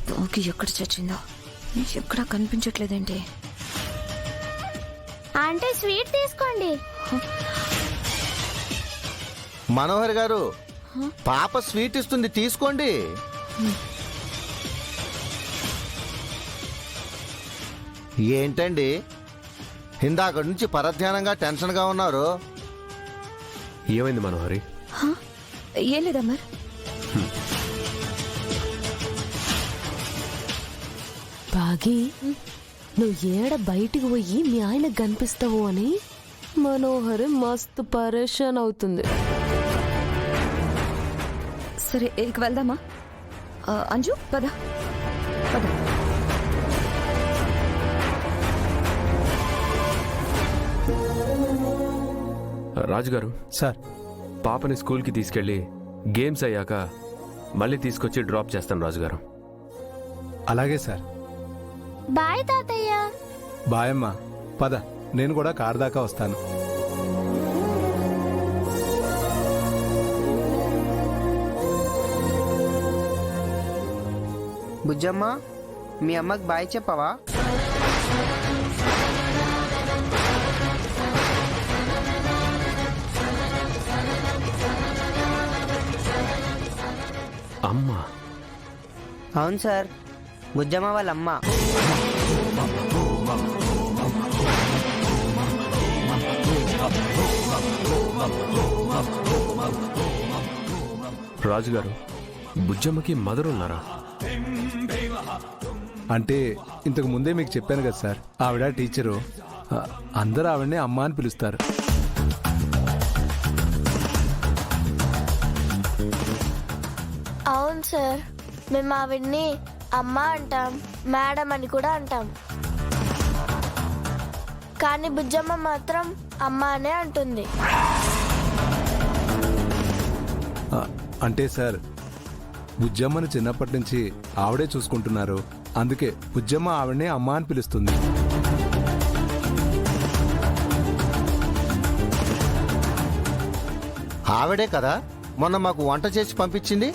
బాగి ఎక్కడ చచ్చిందో ఎక్కడా కనిపించట్లేదేంటి? అంటే స్వీట్ తీసుకోండి. మనోహర్ గారు, పాప స్వీట్ ఇస్తుంది, తీసుకోండి. ఏంటండి ఇందాక నుంచి పరధ్యానంగా టెన్షన్గా ఉన్నారు? ఏమైంది మనోహరి? ఏం లేదమ్మా. బాగి, నువ్వు ఏడ బయటికి పోయి మీ ఆయన కనిపిస్తావు అని మనోహరి మస్తు పరేషాన్ అవుతుంది. సరే ఇక వెళ్దామా? అంజు పద పద. రాజుగారు సార్, పాపని స్కూల్కి తీసుకెళ్ళి గేమ్స్ అయ్యాక మళ్ళీ తీసుకొచ్చి డ్రాప్ చేస్తాను రాజుగారు. అలాగే సార్. బాయ్ తాతయ్య. బాయమ్మా, పద, నేను కూడా కారు దాకా వస్తాను. బుజ్జమ్మ, మీ అమ్మకి బాయ్ చెప్పవా? అమ్మా? అవును సార్, బుజ్జమ్మ వాళ్ళ అమ్మ. రాజుగారు, బుజ్జమ్మకి మదర్ ఉన్నారా? అంటే ఇంతకు ముందే మీకు చెప్పాను కదా సార్, ఆవిడ టీచరు. అందరూ ఆవిడని అమ్మ అని పిలుస్తారు. అవును సార్, మేము ఆవిడ్ని అమ్మ అంటాం, మేడం అని కూడా అంటాం. కానీ బుజ్జమ్మ మాత్రం అమ్మ అనే అంటుంది. అంటే సార్, బుజ్జమ్మను చిన్నప్పటి నుంచి ఆవిడే చూసుకుంటున్నారు, అందుకే బుజ్జమ్మ ఆవిడనే అమ్మ అని పిలుస్తుంది. ఆవిడే కదా మొన్న మాకు వంట చేసి పంపించింది.